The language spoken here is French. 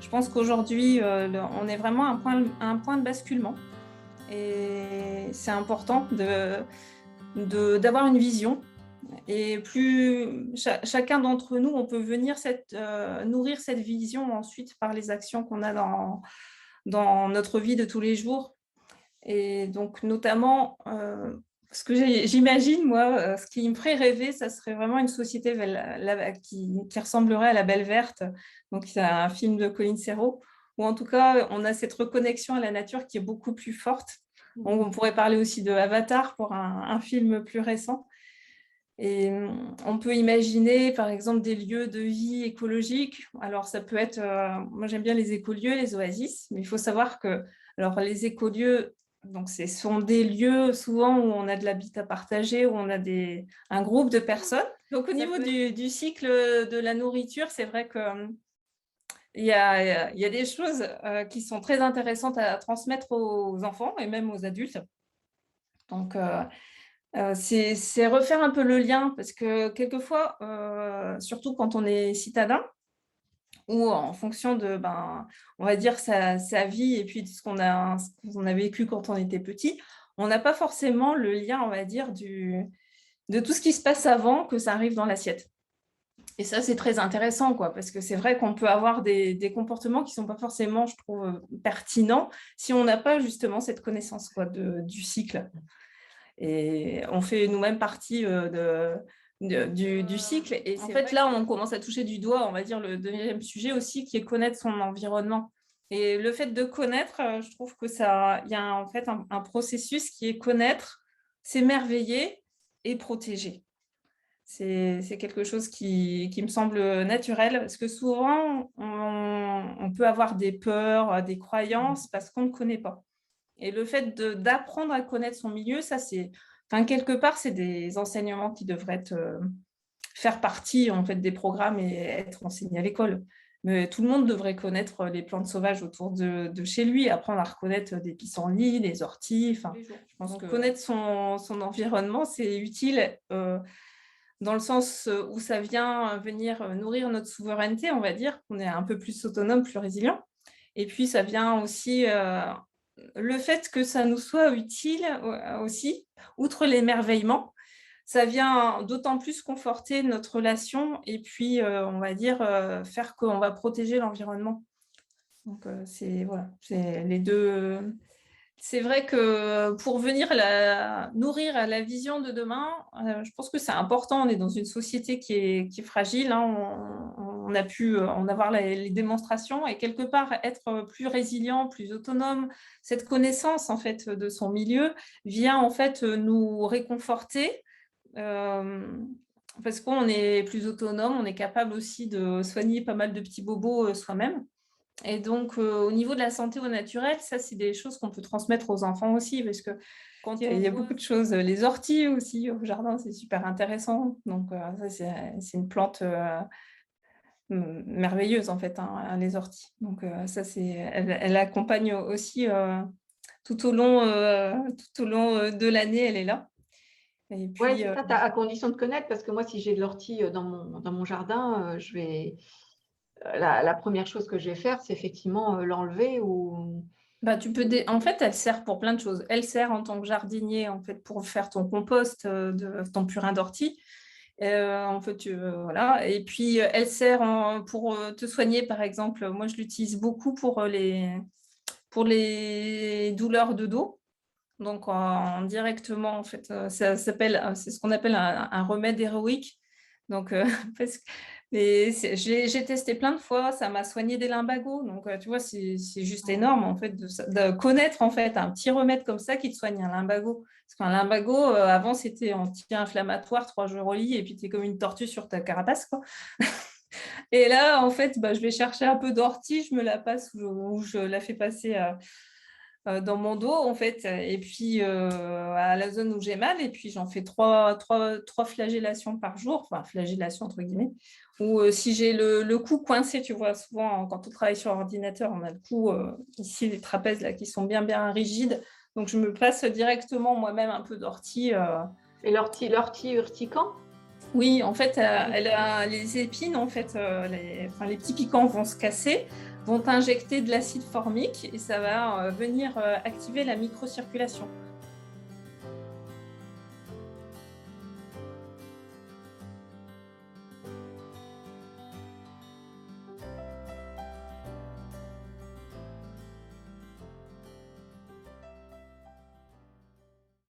Je pense qu'aujourd'hui, on est vraiment à un point de basculement. Et c'est important d'avoir une vision. Et plus chacun d'entre nous, on peut venir nourrir cette vision ensuite par les actions qu'on a dans notre vie de tous les jours. Et donc, notamment, ce que j'imagine, moi, ce qui me ferait rêver, ça serait vraiment une société qui ressemblerait à La Belle Verte. Donc, c'est un film de Colin Serrault, où en tout cas, on a cette reconnexion à la nature qui est beaucoup plus forte. On pourrait parler aussi de Avatar pour un film plus récent. Et on peut imaginer, par exemple, des lieux de vie écologiques. Alors, ça peut être, moi j'aime bien les écolieux, les oasis, mais il faut savoir que alors, les écolieux, donc, ce sont des lieux souvent où on a de l'habitat partagé, où on a un groupe de personnes. Donc, au niveau du cycle de la nourriture, c'est vrai qu'il y a des choses qui sont très intéressantes à transmettre aux enfants et même aux adultes. Donc, c'est refaire un peu le lien parce que quelquefois, surtout quand on est citadin, ou en fonction de, on va dire, sa vie et puis de ce qu'on a vécu quand on était petit, on n'a pas forcément le lien, on va dire, de tout ce qui se passe avant que ça arrive dans l'assiette. Et ça, c'est très intéressant, quoi, parce que c'est vrai qu'on peut avoir des comportements qui ne sont pas forcément, je trouve, pertinents si on n'a pas justement cette connaissance, quoi, du cycle. Et on fait nous-mêmes partie du cycle. Et en fait, là, on commence à toucher du doigt, on va dire, le deuxième sujet aussi, qui est connaître son environnement. Et le fait de connaître, je trouve que il y a en fait un processus qui est connaître, s'émerveiller et protéger. C'est quelque chose qui me semble naturel, parce que souvent, on peut avoir des peurs, des croyances, parce qu'on ne connaît pas. Et le fait d'apprendre à connaître son milieu, ça, quelque part, c'est des enseignements qui devraient faire partie en fait, des programmes et être enseignés à l'école. Mais tout le monde devrait connaître les plantes sauvages autour de chez lui, apprendre à reconnaître des pissenlits, des orties. Je pense que connaître son environnement, c'est utile dans le sens où ça vient venir nourrir notre souveraineté, on va dire, qu'on est un peu plus autonome, plus résilient. Et puis, ça vient aussi le fait que ça nous soit utile aussi, outre l'émerveillement, ça vient d'autant plus conforter notre relation et puis, on va dire, faire qu'on va protéger l'environnement. Donc, c'est les deux. C'est vrai que pour venir nourrir la vision de demain, je pense que c'est important. On est dans une société qui est fragile. Hein. On a pu en avoir les démonstrations et quelque part être plus résilient, plus autonome. Cette connaissance en fait de son milieu vient en fait nous réconforter parce qu'on est plus autonome. On est capable aussi de soigner pas mal de petits bobos soi-même. Et donc, au niveau de la santé au naturel, ça, c'est des choses qu'on peut transmettre aux enfants aussi, parce que il y a beaucoup de choses. Les orties aussi au jardin, c'est super intéressant. Donc, ça, c'est une plante merveilleuse, en fait, hein, les orties. Donc, ça, elle accompagne aussi tout au long de l'année, elle est là. Et Oui, puis, c'est ça, à condition de connaître, parce que moi, si j'ai de l'ortie dans mon jardin, la première chose que je vais faire, c'est effectivement l'enlever ou… En fait, elle sert pour plein de choses. Elle sert en tant que jardinier, en fait, pour faire ton compost, ton purin d'ortie. En fait, voilà. Et puis, elle sert pour te soigner, par exemple. Moi, je l'utilise beaucoup pour les douleurs de dos. Donc, directement, en fait, c'est ce qu'on appelle un remède héroïque. Donc, parce que, j'ai testé plein de fois, ça m'a soigné des lumbagos. Donc, tu vois, c'est juste énorme, en fait, de connaître, en fait, un petit remède comme ça qui te soigne un lumbago. Parce qu'un lumbago, avant, c'était anti-inflammatoire, 3 jours au lit, et puis tu es comme une tortue sur ta carapace, quoi. Et là, en fait, je vais chercher un peu d'ortie, je me la passe ou je la fais passer dans mon dos, en fait, et puis à la zone où j'ai mal, et puis j'en fais trois flagellations par jour, enfin flagellations entre guillemets, ou si j'ai le cou coincé, tu vois, souvent quand on travaille sur ordinateur, on a le cou ici, les trapèzes là qui sont bien rigides, donc je me passe directement moi-même un peu d'ortie. Et l'ortie urticant? Oui, en fait, les épines, en fait, les petits piquants vont se casser, vont injecter de l'acide formique et ça va venir activer la microcirculation.